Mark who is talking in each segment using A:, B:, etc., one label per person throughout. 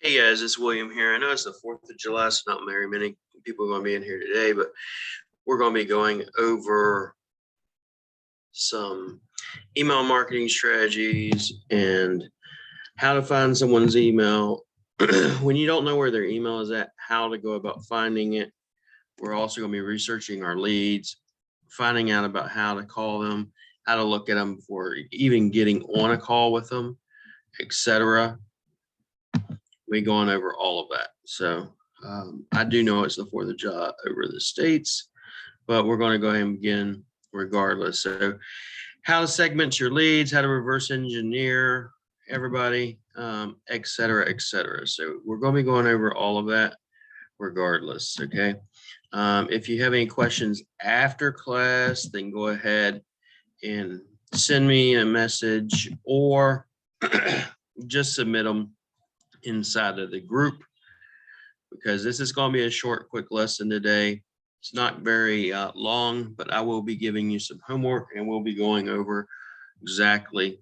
A: Hey guys, it's William here. I know it's the 4th of July, so not very many people are going to be in here today, but we're going to be going over some email marketing strategies and how to find someone's email when you don't know where their email is at, how to go about finding it. We're also going to be researching our leads, finding out about how to call them, how to look at them before even getting on a call with them, etc. We going over all of that. So I do know it's the 4th of July over the States, but we're going to go ahead and begin regardless. So how to segment your leads, how to reverse engineer everybody, et cetera, et cetera. So we're going to be going over all of that regardless. Okay. If you have any questions after class, then go ahead and send me a message or just submit them inside of the group, because this is going to be a short, quick lesson today. It's not very long, but I will be giving you some homework and we'll be going over exactly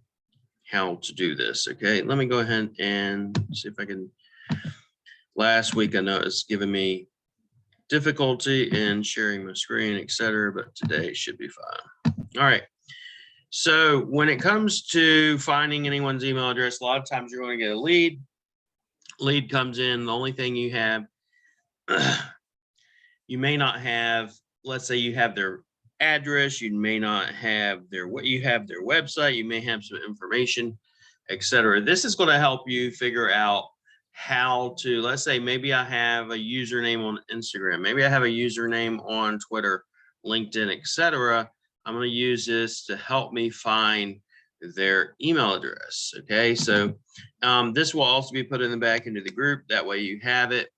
A: how to do this. Okay, let me go ahead and see if I can. Last week I know it's given me difficulty in sharing my screen, etc., but today should be fine. All right. So when it comes to finding anyone's email address, a lot of times you're going to get a lead. Lead comes in. The only thing you have, you may not have, let's say you have their address, you may not have their website, you may have some information, etc. This is going to help you figure out how to, let's say maybe I have a username on Instagram, maybe I have a username on Twitter, LinkedIn, etc. I'm going to use this to help me find their email address. Okay, so this will also be put in the back into the group. That way you have it.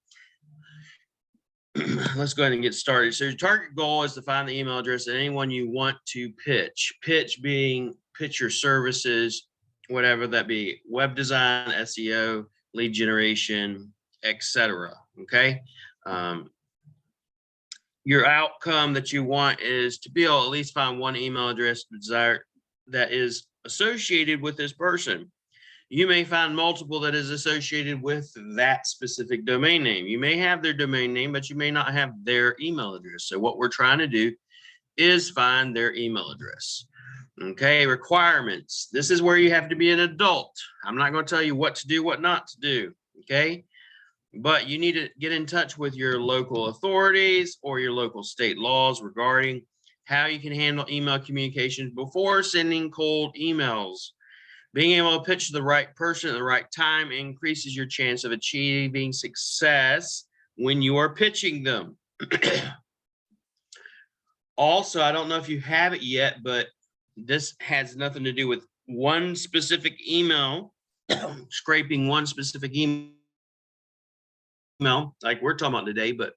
A: Let's go ahead and get started. So your target goal is to find the email address of anyone you want to pitch. Pitch being pitch your services, whatever that be, web design, SEO, lead generation, etc. Okay. Your outcome that you want is to be able to at least find one email address that is associated with this person. You may find multiple that is associated with that specific domain name. You may have their domain name, but you may not have their email address. So what we're trying to do is find their email address. Okay, requirements. This is where you have to be an adult. I'm not going to tell you what to do, what not to do. Okay, but you need to get in touch with your local authorities or your local state laws regarding how you can handle email communications before sending cold emails. Being able to pitch to the right person at the right time increases your chance of achieving success when you are pitching them. Also, I don't know if you have it yet, but this has nothing to do with one specific email, scraping one specific email like we're talking about today, but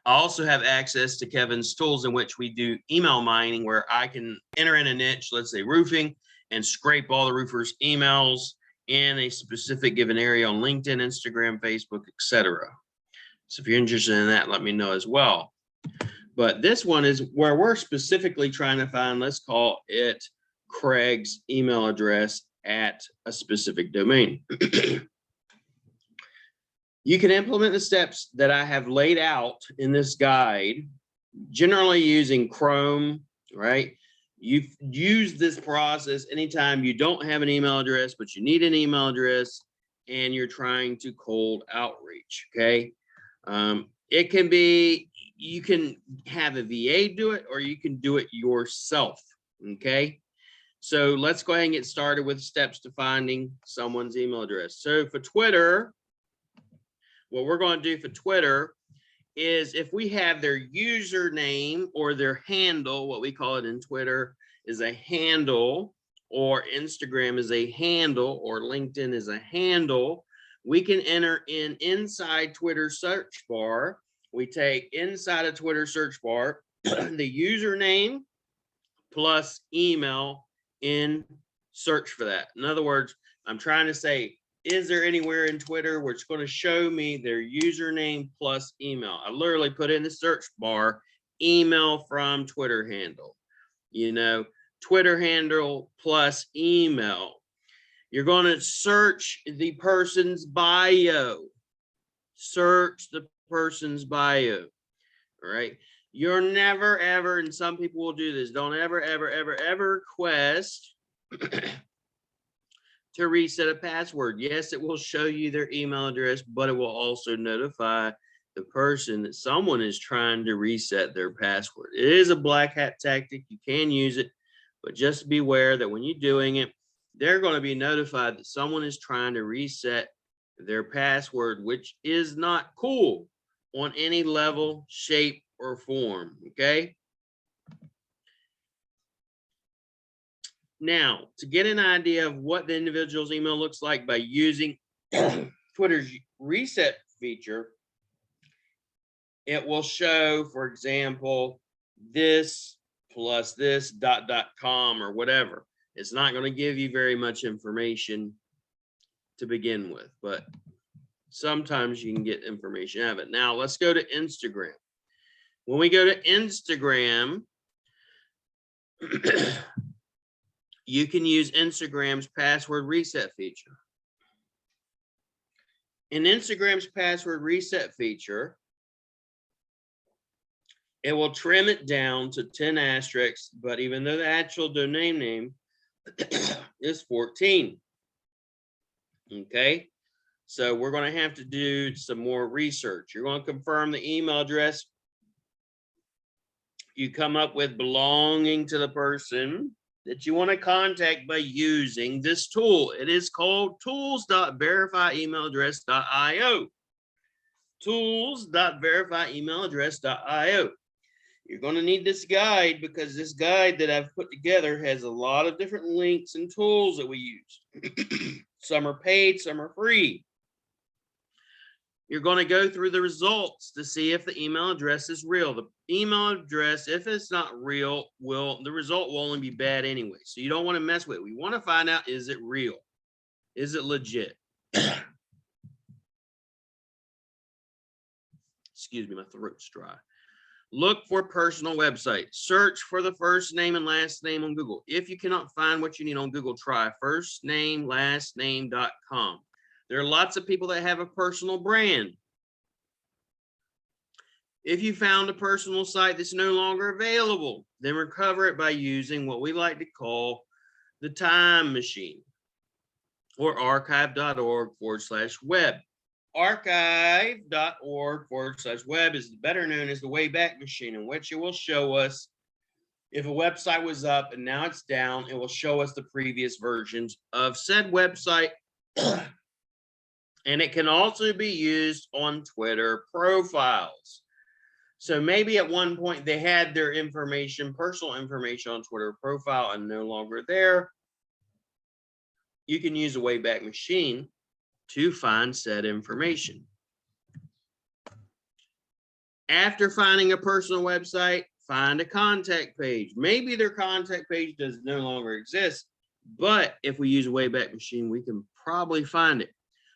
A: I also have access to Kevin's tools in which we do email mining, where I can enter in a niche, let's say roofing, and scrape all the roofers' emails in a specific given area on LinkedIn, Instagram, Facebook, etc. So if you're interested in that, let me know as well. But this one is where we're specifically trying to find, let's call it Craig's email address at a specific domain. You can implement the steps that I have laid out in this guide, generally using Chrome, right? You use this process anytime you don't have an email address, but you need an email address and you're trying to cold outreach, okay? It can be, you can have a VA do it or you can do it yourself, okay? So let's go ahead and get started with steps to finding someone's email address. So for Twitter, what we're going to do for Twitter is if we have their username or their handle, what we call it in Twitter is a handle, or Instagram is a handle, or LinkedIn is a handle, we can enter in inside Twitter search bar. We take inside a Twitter search bar the username plus email in search for that. In other words, I'm trying to say, is there anywhere in Twitter where it's going to show me their username plus email? I literally put in the search bar, email from Twitter handle, Twitter handle plus email. You're going to search the person's bio. Search the person's bio. All right. You're never, ever, and some people will do this, don't ever, ever, ever, ever request to reset a password. Yes, it will show you their email address, but it will also notify the person that someone is trying to reset their password. It is a black hat tactic. You can use it, but just be aware that when you're doing it, they're going to be notified that someone is trying to reset their password, which is not cool on any level, shape, or form. Okay. Now, to get an idea of what the individual's email looks like by using Twitter's reset feature, it will show, for example, this plus this ... .com or whatever. It's not going to give you very much information to begin with, but sometimes you can get information out of it. Now, let's go to Instagram. When we go to Instagram, you can use Instagram's password reset feature. In Instagram's password reset feature, it will trim it down to 10 asterisks, but even though the actual domain name is 14. Okay, so we're going to have to do some more research. You're going to confirm the email address you come up with belonging to the person that you want to contact by using this tool. It is called tools.verifyemailaddress.io. Tools.verifyemailaddress.io. You're going to need this guide because this guide that I've put together has a lot of different links and tools that we use. Some are paid, some are free. You're going to go through the results to see if the email address is real. The email address, if it's not real, the result will only be bad anyway. So you don't want to mess with it. We want to find out, is it real? Is it legit? Excuse me, my throat's dry. Look for personal website. Search for the first name and last name on Google. If you cannot find what you need on Google, try firstnamelastname.com. There are lots of people that have a personal brand. If you found a personal site that's no longer available, then recover it by using what we like to call the time machine or archive.org/web. Archive.org/web is better known as the Wayback Machine, in which it will show us if a website was up and now it's down. It will show us the previous versions of said website. And it can also be used on Twitter profiles. So maybe at one point they had their information, personal information on Twitter profile and no longer there. You can use a Wayback Machine to find said information. After finding a personal website, find a contact page. Maybe their contact page does no longer exist, but if we use a Wayback Machine, we can probably find it.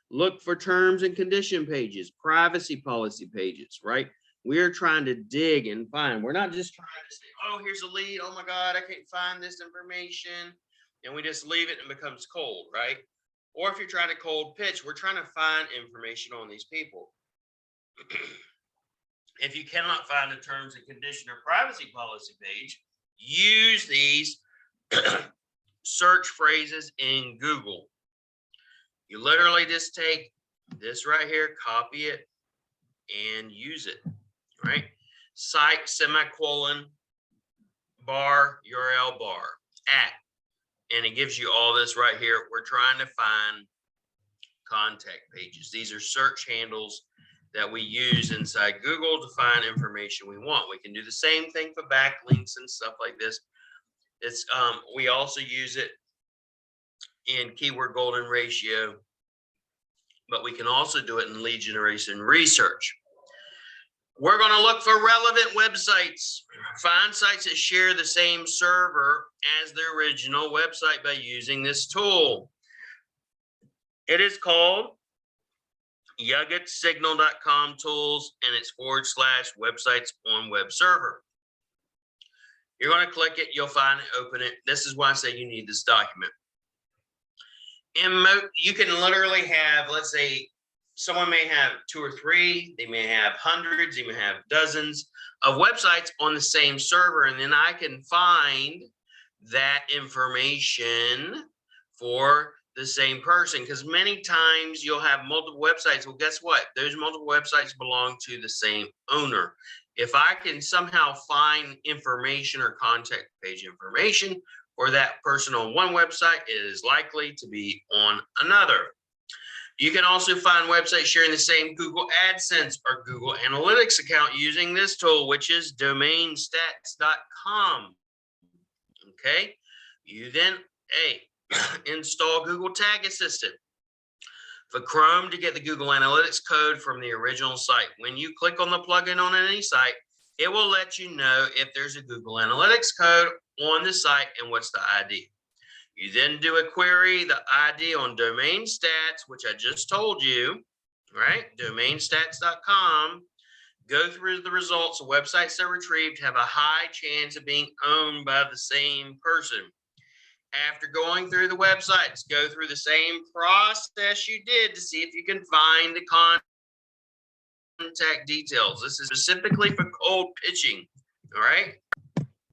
A: Look for terms and condition pages, privacy policy pages, right? We're trying to dig and find. We're not just trying to say, oh, here's a lead. Oh my God, I can't find this information. And we just leave it and it becomes cold, right? Or if you're trying to cold pitch, we're trying to find information on these people. If you cannot find a terms and condition or privacy policy page, use these search phrases in Google. You literally just take this right here, copy it, and use it, right? Site, semicolon, bar, URL bar, at, and it gives you all this right here. We're trying to find contact pages. These are search handles that we use inside Google to find information we want. We can do the same thing for backlinks and stuff like this. It's we also use it in keyword golden ratio, but we can also do it in lead generation research. We're going to look for relevant websites. Find sites that share the same server as the original website by using this tool. It is called yugetsignal.com tools, and it's /websites on web server. You're going to click it, you'll find it, open it. This is why I say you need this document. You can literally have, let's say, someone may have 2 or 3, they may have hundreds, they may have dozens of websites on the same server, and then I can find that information for the same person, because many times you'll have multiple websites. Well, guess what? Those multiple websites belong to the same owner. If I can somehow find information or contact page information for that person on one website, it is likely to be on another. You can also find websites sharing the same Google AdSense or Google Analytics account using this tool, which is domainstats.com. Okay. You then install Google Tag Assistant for Chrome to get the Google Analytics code from the original site. When you click on the plugin on any site, it will let you know if there's a Google Analytics code on the site and what's the ID. You then do a query, the ID on domain stats, which I just told you, right? Domainstats.com. Go through the results. The websites that are retrieved have a high chance of being owned by the same person. After going through the websites, go through the same process you did to see if you can find the contact details. This is specifically for cold pitching, all right?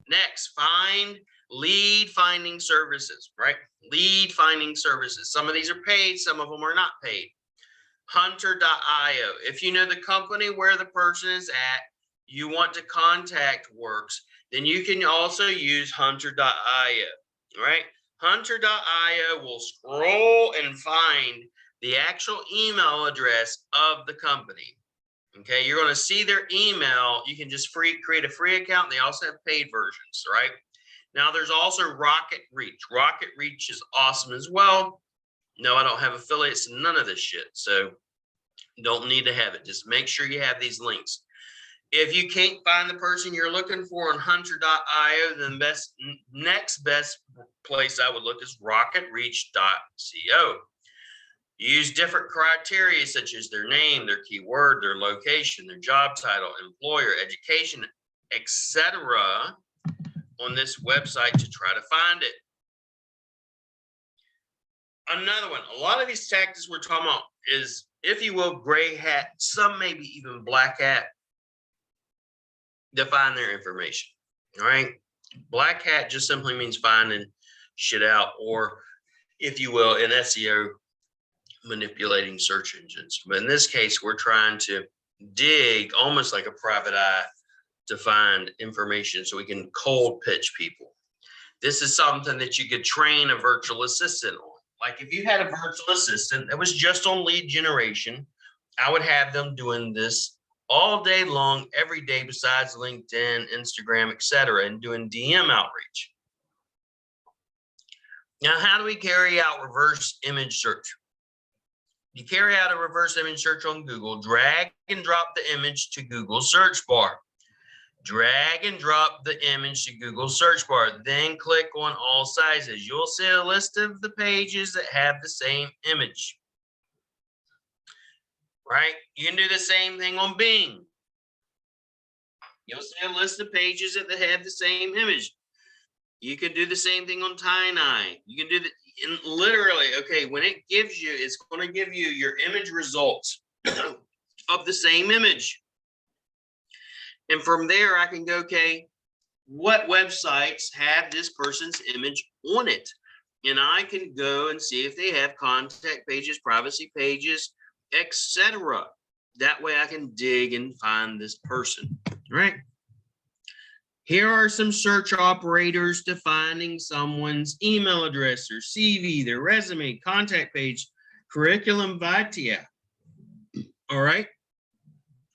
A: Next, find lead finding services, right? Lead finding services. Some of these are paid, some of them are not paid. Hunter.io. If you know the company where the person is at, you want to contact works, then you can also use Hunter.io, right? Hunter.io will scroll and find the actual email address of the company. Okay, you're going to see their email. You can just create a free account. They also have paid versions, right? Now, there's also Rocket Reach. Rocket Reach is awesome as well. No, I don't have affiliates and none of this shit, so don't need to have it. Just make sure you have these links. If you can't find the person you're looking for on Hunter.io, then next best place I would look is rocketreach.co. Use different criteria such as their name, their keyword, their location, their job title, employer, education, etc. on this website to try to find it. Another one, a lot of these tactics we're talking about is, if you will, gray hat, some maybe even black hat, to find their information, all right? Black hat just simply means finding shit out, or if you will, in SEO, manipulating search engines. But in this case, we're trying to dig almost like a private eye to find information so we can cold pitch people. This is something that you could train a virtual assistant on. Like if you had a virtual assistant that was just on lead generation, I would have them doing this all day long, every day, besides LinkedIn, Instagram, etc., and doing DM outreach. Now, how do we carry out reverse image search? You carry out a reverse image search on Google, drag and drop the image to Google search bar. Drag and drop the image to Google search bar, then click on all sizes. You'll see a list of the pages that have the same image, right? You can do the same thing on Bing. You'll see a list of pages that have the same image. You can do the same thing on Tiny. You can do the literally, okay, when it gives you, it's going to give you your image results of the same image. And from there, I can go, okay, what websites have this person's image on it? And I can go and see if they have contact pages, privacy pages, etc. That way I can dig and find this person, right? Here are some search operators to finding someone's email address, their CV, their resume, contact page, curriculum vitae. All right.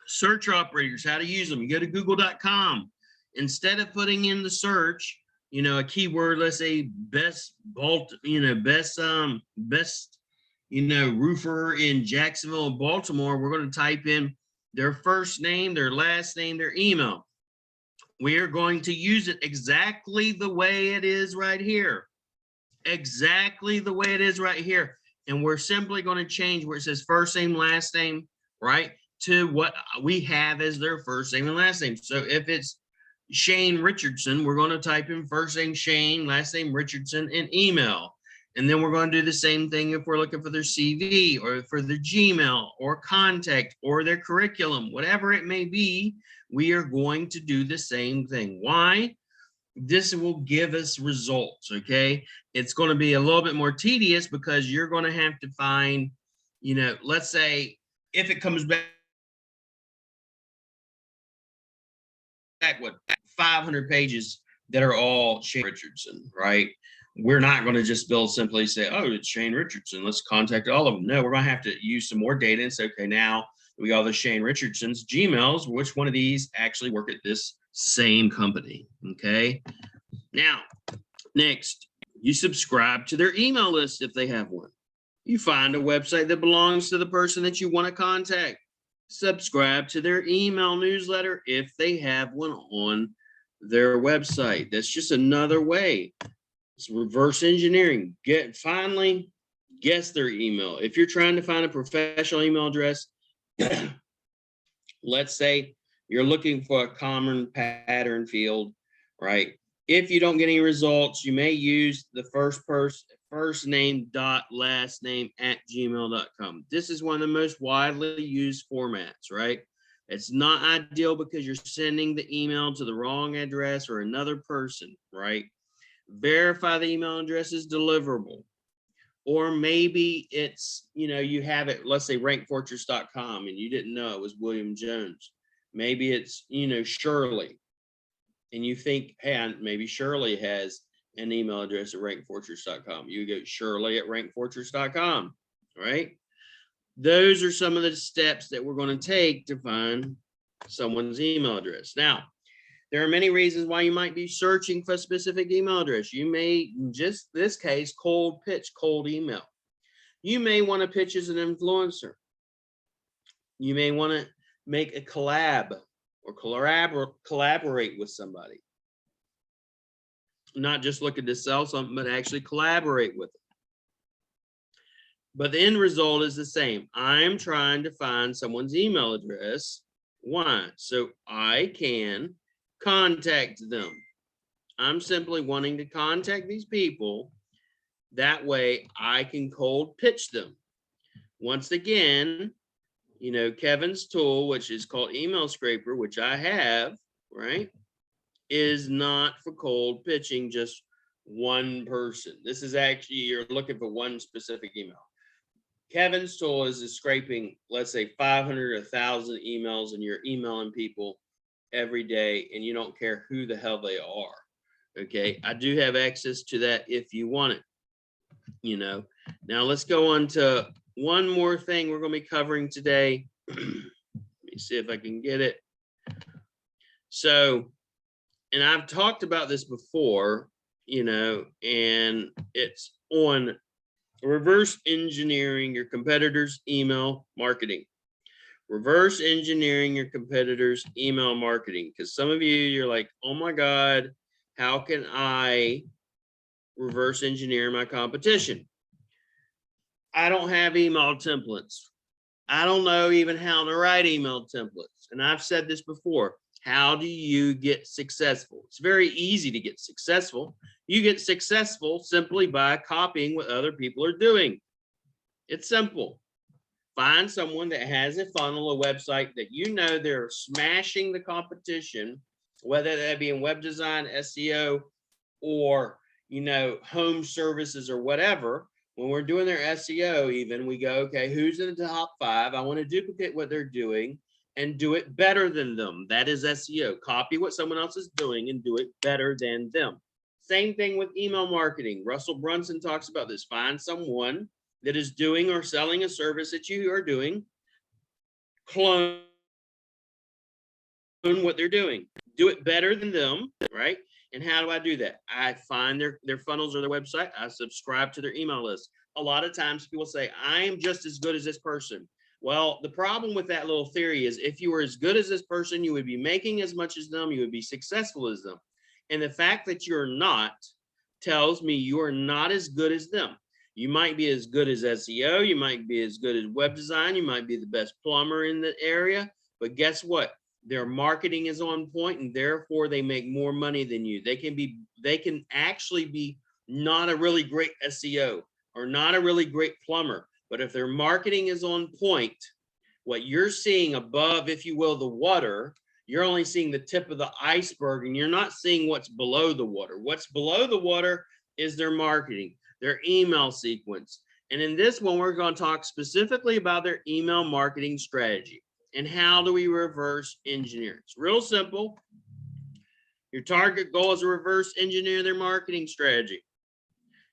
A: Search operators, how to use them. You go to google.com. Instead of putting in the search, a keyword, let's say best roofer in Jacksonville, Baltimore, we're going to type in their first name, their last name, their email. We are going to use it exactly the way it is right here. Exactly the way it is right here. And we're simply going to change where it says first name, last name, right, to what we have as their first name and last name. So if it's Shane Richardson, we're going to type in first name Shane, last name Richardson, and email. And then we're going to do the same thing if we're looking for their CV or for their Gmail or contact or their curriculum, whatever it may be, we are going to do the same thing. Why? This will give us results, okay? It's going to be a little bit more tedious because you're going to have to find, let's say if it comes back what 500 pages that are all Shane Richardson, right? We're not going to just build simply say, oh, it's Shane Richardson, let's contact all of them. No, we're going to have to use some more data and say, okay, now we got all the Shane Richardson's Gmails, which one of these actually work at this same company, okay? Now, next, you subscribe to their email list if they have one. You find a website that belongs to the person that you want to contact. Subscribe to their email newsletter if they have one on their website. That's just another way. It's reverse engineering. Finally, guess their email. If you're trying to find a professional email address, let's say you're looking for a common pattern field, right? If you don't get any results, you may use the first name dot last name at gmail.com. This is one of the most widely used formats, right? It's not ideal because you're sending the email to the wrong address or another person, right? Verify the email address is deliverable. Or maybe it's, you have it, let's say rankfortress.com and you didn't know it was William Jones. Maybe it's, Shirley. And you think, hey, maybe Shirley has an email address at rankfortress.com. You go Shirley at rankfortress.com, right? Those are some of the steps that we're going to take to find someone's email address. Now, there are many reasons why you might be searching for a specific email address. You may, in just this case, cold email. You may want to pitch as an influencer. You may want to make a collab or collaborate with somebody. Not just looking to sell something, but actually collaborate with them. But the end result is the same. I'm trying to find someone's email address. Why? So I can contact them. I'm simply wanting to contact these people. That way I can cold pitch them. Once again, Kevin's tool, which is called Email Scraper, which I have, right, is not for cold pitching just one person. This is actually, you're looking for one specific email. Kevin's tool is scraping, let's say 500 or 1,000 emails, and you're emailing people every day and you don't care who the hell they are. Okay. I do have access to that if you want it, Now let's go on to one more thing we're going to be covering today. Let me see if I can get it. So, and I've talked about this before, and it's on reverse engineering your competitors' email marketing. Reverse engineering your competitors' email marketing. Because some of you're like, oh my God, how can I reverse engineer my competition? I don't have email templates. I don't know even how to write email templates. And I've said this before. How do you get successful? It's very easy to get successful. You get successful simply by copying what other people are doing. It's simple. Find someone that has a funnel, a website that they're smashing the competition, whether that be in web design, SEO, or home services or whatever. When we're doing their SEO, even we go, okay, who's in the top 5? I want to duplicate what they're doing and do it better than them. That is SEO. Copy what someone else is doing and do it better than them. Same thing with email marketing. Russell Brunson talks about this. Find someone that is doing or selling a service that you are doing. Clone what they're doing. Do it better than them, right? And how do I do that? I find their funnels or their website. I subscribe to their email list. A lot of times people say, I am just as good as this person. Well, the problem with that little theory is if you were as good as this person, you would be making as much as them, you would be successful as them. And the fact that you're not tells me you are not as good as them. You might be as good as SEO, you might be as good as web design, you might be the best plumber in the area, but guess what? Their marketing is on point and therefore they make more money than you. They can actually be not a really great SEO or not a really great plumber. But if their marketing is on point, what you're seeing above, if you will, the water, you're only seeing the tip of the iceberg and you're not seeing what's below the water. What's below the water is their marketing, their email sequence. And in this one, we're going to talk specifically about their email marketing strategy and how do we reverse engineer. It's real simple. Your target goal is to reverse engineer their marketing strategy.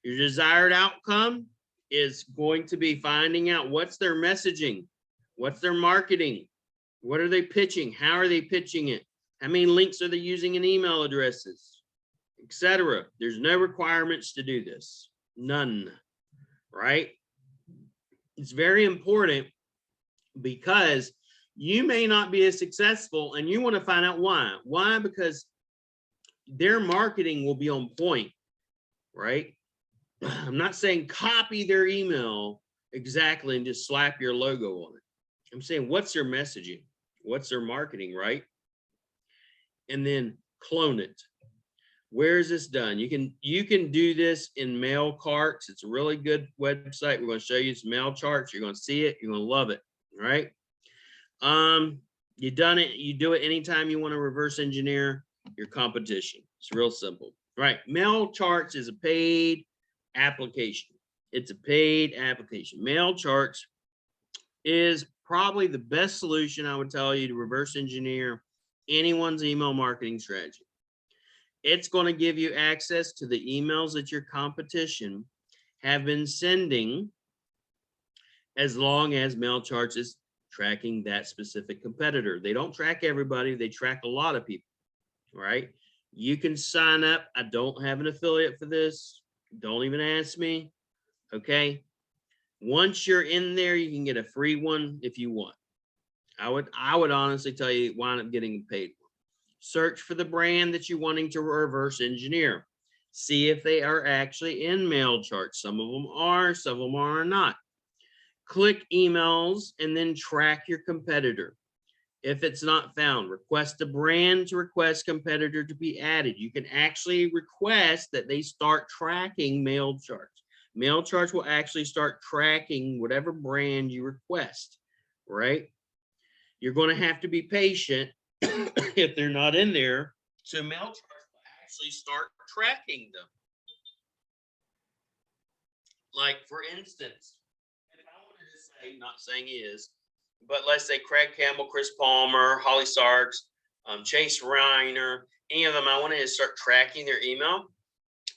A: Your desired outcome is going to be finding out what's their messaging, what's their marketing, what are they pitching, how are they pitching it, how many links are they using in email addresses, etc. There's no requirements to do this, none, right? It's very important because you may not be as successful and you want to find out why. Why? Because their marketing will be on point, right? I'm not saying copy their email exactly and just slap your logo on it. I'm saying, what's their messaging? What's their marketing, right? And then clone it. Where is this done? You can do this in Mail Carts. It's a really good website. We're going to show you some mail charts. You're going to see it. You're going to love it, right? You done it. You do it anytime you want to reverse engineer your competition. It's real simple, right? Mail Charts is a paid application. It's a paid application. Mail Charts is probably the best solution, I would tell you, to reverse engineer anyone's email marketing strategy. It's going to give you access to the emails that your competition have been sending as long as Mail Charts is tracking that specific competitor. They don't track everybody. They track a lot of people, right? You can sign up. I don't have an affiliate for this. Don't even ask me, okay? Once you're in there, you can get a free one if you want. I would honestly tell you, wind up getting a paid one. Search for the brand that you're wanting to reverse engineer. See if they are actually in Mail Charts. Some of them are, some of them are not. Click emails and then track your competitor. If it's not found, request a brand to request competitor to be added. You can actually request that they start tracking Mail Charts. Mail Charts will actually start tracking whatever brand you request, right? You're going to have to be patient if they're not in there. So Mail Charts will actually start tracking them. Like, for instance, if I wanted to say, not saying he is, but let's say Craig Campbell, Chris Palmer, Holly Sarks, Chase Reiner, any of them, I wanted to start tracking their email.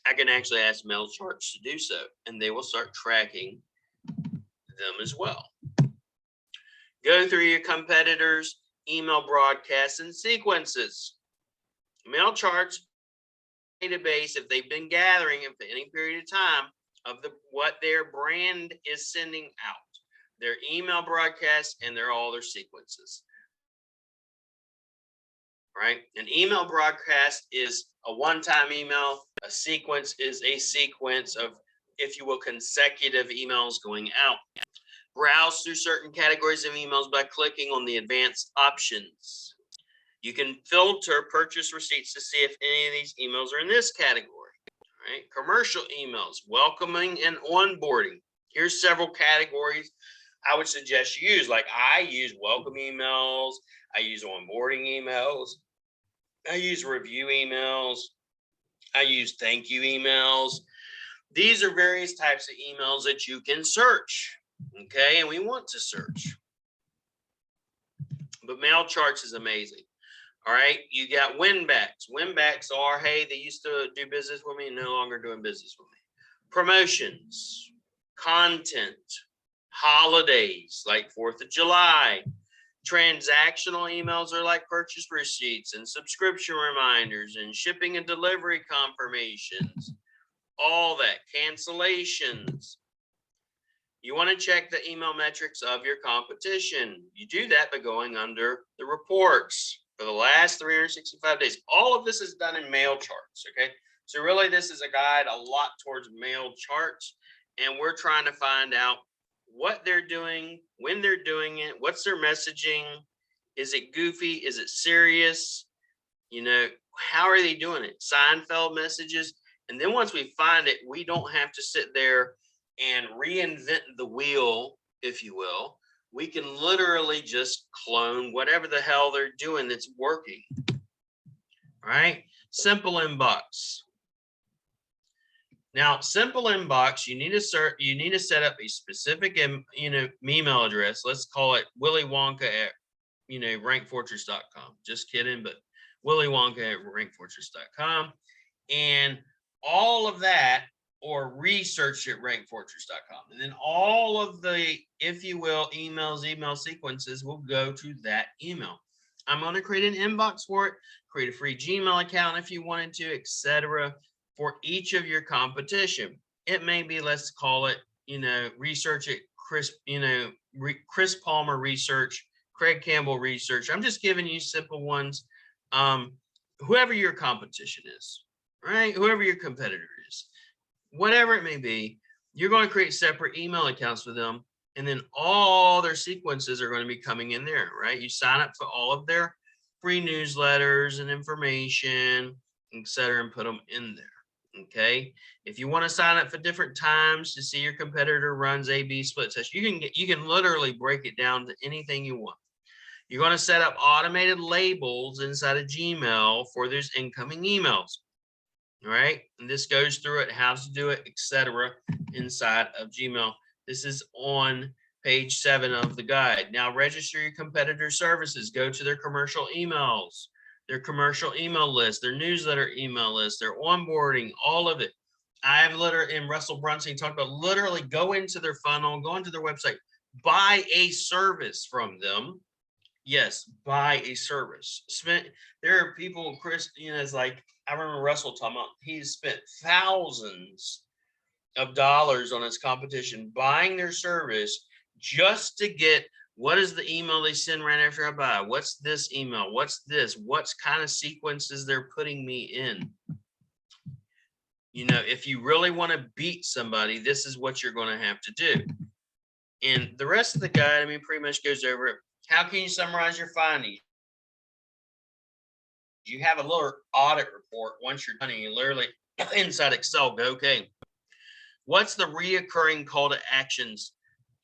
A: I can actually ask Mail Charts to do so, and they will start tracking them as well. Go through your competitors' email broadcasts and sequences. Mail Charts database, if they've been gathering for any period of time of what their brand is sending out, their email broadcasts and all their sequences. Right? An email broadcast is a one-time email. A sequence is a sequence of, if you will, consecutive emails going out. Browse through certain categories of emails by clicking on the advanced options. You can filter purchase receipts to see if any of these emails are in this category. Right? Commercial emails, welcoming and onboarding. Here's several categories I would suggest you use. Like, I use welcome emails. I use onboarding emails. I use review emails. I use thank you emails. These are various types of emails that you can search. Okay, and we want to search. But Mail Charts is amazing. All right, you got win-backs. Win-backs are, hey, they used to do business with me and no longer doing business with me. Promotions, content, holidays like 4th of July. Transactional emails are like purchase receipts and subscription reminders and shipping and delivery confirmations. All that. Cancellations. You want to check the email metrics of your competition. You do that by going under the reports for the last 365 days. All of this is done in Mail Charts, okay? So really this is a guide a lot towards Mail Charts, and we're trying to find out what they're doing, when they're doing it, what's their messaging, is it goofy, is it serious, you know, how are they doing it? Seinfeld messages. And then once we find it, we don't have to sit there and reinvent the wheel, if you will. We can literally just clone whatever the hell they're doing that's working. All right, simple inbox. Now, simple inbox, you need to set up a specific email address. Let's call it Willy Wonka at rankfortress.com. Just kidding, but Willy Wonka at rankfortress.com. And all of that, or research at rankfortress.com. And then all of the, if you will, email sequences will go to that email. I'm going to create an inbox for it, create a free Gmail account if you wanted to, etc. for each of your competition. It may be, let's call it, research at Chris Palmer research, Craig Campbell research. I'm just giving you simple ones. Whoever your competition is, right? Whoever your competitor is, whatever it may be, you're going to create separate email accounts for them. And then all their sequences are going to be coming in there, right? You sign up for all of their free newsletters and information, etc., and put them in there. Okay. If you want to sign up for different times to see your competitor runs A/B split test, you can literally break it down to anything you want. You're going to set up automated labels inside of Gmail for those incoming emails. All right. And this goes through it, how to do it, etc., inside of Gmail. This is on page 7 of the guide. Now, register your competitor services. Go to their commercial emails, their commercial email list, their newsletter email list, their onboarding, all of it. I've literally, and Russell Brunson talked about, literally go into their funnel, go into their website, buy a service from them. Yes, buy a service. There are people, Chris, it's like, I remember Russell talking about, he's spent thousands of dollars on his competition buying their service just to get, what is the email they send right after I buy? What's this email? What's this? What's kind of sequences they're putting me in? If you really want to beat somebody, this is what you're going to have to do. And the rest of the guide, pretty much goes over it. How can you summarize your findings? You have a little audit report once you're done, and you literally inside Excel go, okay, what's the reoccurring call to actions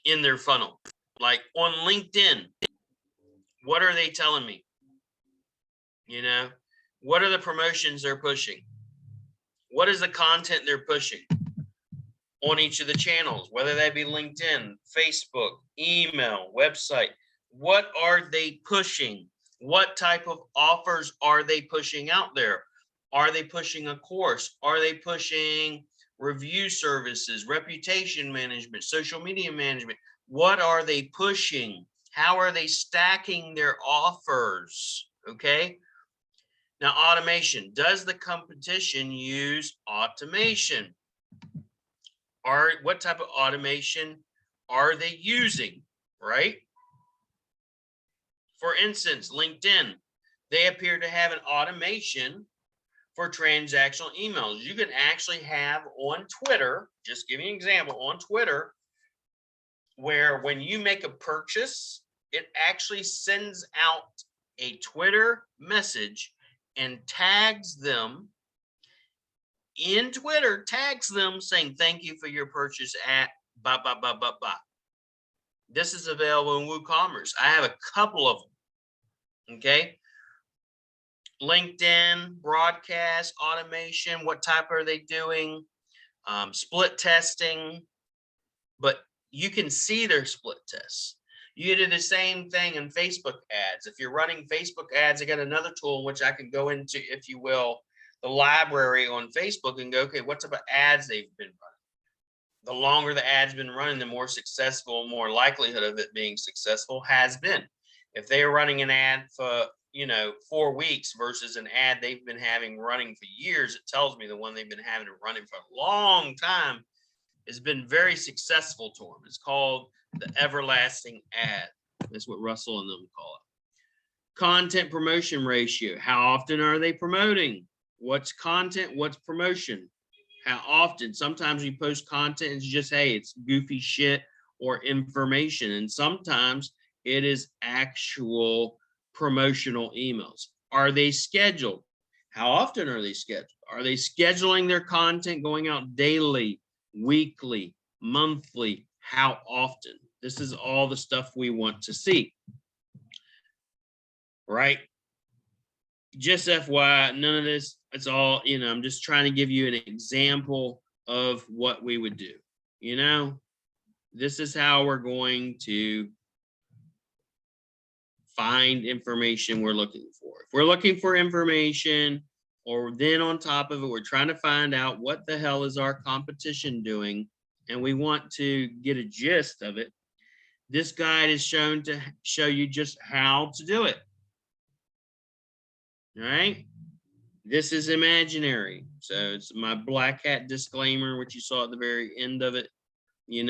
A: in their funnel? Like on LinkedIn, what are they telling me? What are the promotions they're pushing? What is the content they're pushing on each of the channels, whether that be LinkedIn, Facebook, email, website? What are they pushing? What type of offers are they pushing out there? Are they pushing a course? Are they pushing review services, reputation management, social media management? What are they pushing? How are they stacking their offers? Okay. Now, automation. Does the competition use automation? What type of automation are they using? Right? For instance, LinkedIn, they appear to have an automation for transactional emails. You can actually have on Twitter, just give you an example, on Twitter, where when you make a purchase, it actually sends out a Twitter message and tags them in Twitter, tags them saying, thank you for your purchase at blah, blah, blah, blah, blah. This is available in WooCommerce. I have a couple of them. Okay. LinkedIn, broadcast, automation, what type are they doing? Split testing, but you can see their split tests. You do the same thing in Facebook ads. If you're running Facebook ads, I got another tool which I can go into, if you will, the library on Facebook and go, okay, what type of ads they've been running. The longer the ad's been running, the more successful, more likelihood of it being successful has been. If they are running an ad for 4 weeks versus an ad they've been having running for years, it tells me the one they've been having running for a long time has been very successful to them. It's called the everlasting ad. That's what Russell and them call it. Content promotion ratio. How often are they promoting? What's content? What's promotion? How often? Sometimes we post content and it's just, hey, it's goofy shit or information. And sometimes it is actual promotional emails. Are they scheduled? How often are they scheduled? Are they scheduling their content going out daily, weekly, monthly? How often? This is all the stuff we want to see, right? Just FYI, none of this, it's all, I'm just trying to give you an example of what we would do. This is how we're going to find information we're looking for. If we're looking for information, or then on top of it, we're trying to find out what the hell is our competition doing, and we want to get a gist of it, this guide is shown to show you just how to do it. All right. This is imaginary. So it's my black hat disclaimer, which you saw at the very end of it. You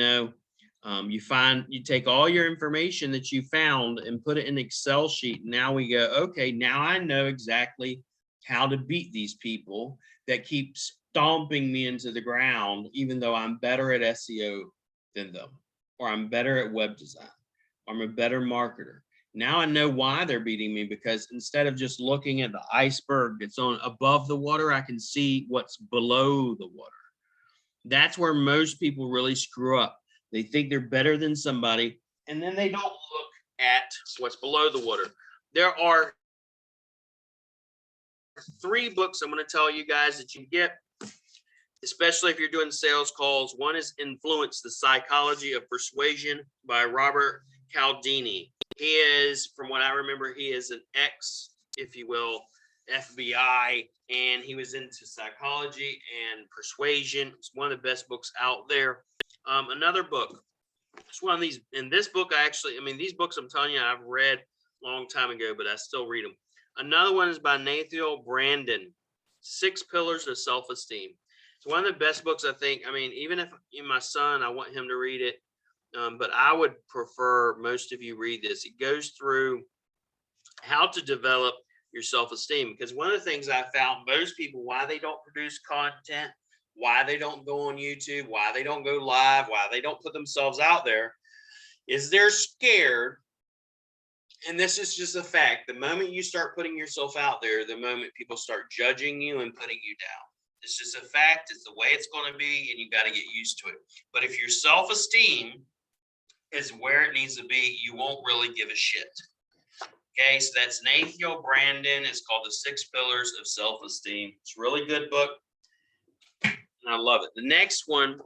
A: take all your information that you found and put it in an Excel sheet. Now we go, okay, now I know exactly how to beat these people that keep stomping me into the ground, even though I'm better at SEO than them, or I'm better at web design, or I'm a better marketer. Now I know why they're beating me, because instead of just looking at the iceberg that's on above the water, I can see what's below the water. That's where most people really screw up. They think they're better than somebody, and then they don't look at what's below the water. There are 3 books I'm going to tell you guys that you get, especially if you're doing sales calls. One is Influence, The Psychology of Persuasion by Robert Cialdini. He is, from what I remember, he is an ex, if you will, FBI, and he was into psychology and persuasion. It's one of the best books out there. Another book, it's one of these, in this book, these books I'm telling you, I've read a long time ago, but I still read them. Another one is by Nathaniel Branden, 6 Pillars of Self-Esteem. It's one of the best books, I think. Even if my son, I want him to read it, but I would prefer most of you read this. It goes through how to develop your self-esteem, because one of the things I found, most people, why they don't produce content, why they don't go on YouTube, why they don't go live, why they don't put themselves out there, is they're scared. And this is just a fact. The moment you start putting yourself out there, the moment people start judging you and putting you down. It's just a fact. It's the way it's going to be, and you got to get used to it. But if your self-esteem is where it needs to be, you won't really give a shit. Okay, so that's Nathaniel Branden. It's called The 6 Pillars of Self-Esteem. It's a really good book, and I love it. The next one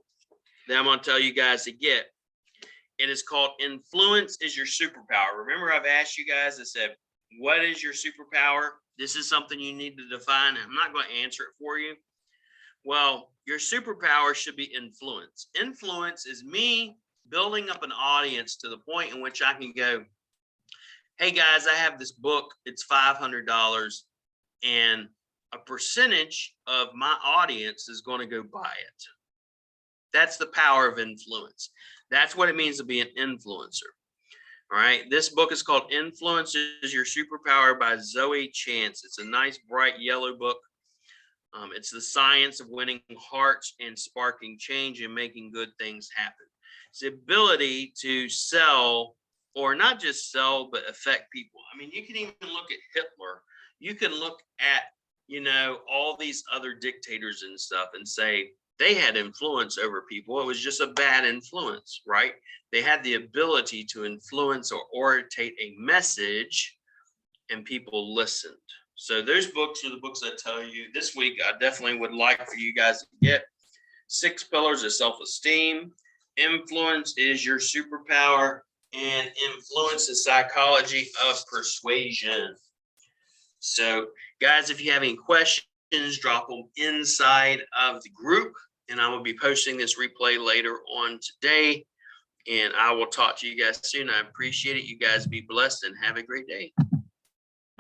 A: that I'm going to tell you guys to get, it is called Influence is Your Superpower. Remember, I've asked you guys, I said, what is your superpower? This is something you need to define. I'm not going to answer it for you. Well, your superpower should be influence. Influence is me building up an audience to the point in which I can go, hey guys, I have this book. It's $500, and a percentage of my audience is going to go buy it. That's the power of influence. That's what it means to be an influencer. All right. This book is called Influence is Your Superpower by Zoe Chance. It's a nice, bright yellow book. It's the science of winning hearts and sparking change and making good things happen. It's the ability to sell, or not just sell, but affect people. You can even look at Hitler. You can look at, all these other dictators and stuff and say, they had influence over people. It was just a bad influence, right? They had the ability to influence or orientate a message, and people listened. So those books are the books I tell you this week. I definitely would like for you guys to get 6 Pillars of Self-Esteem, Influence is Your Superpower, and Influence the Psychology of Persuasion. So guys, if you have any questions, drop them inside of the group, and I will be posting this replay later on today, and I will talk to you guys soon. I appreciate it. You guys be blessed and have a great day.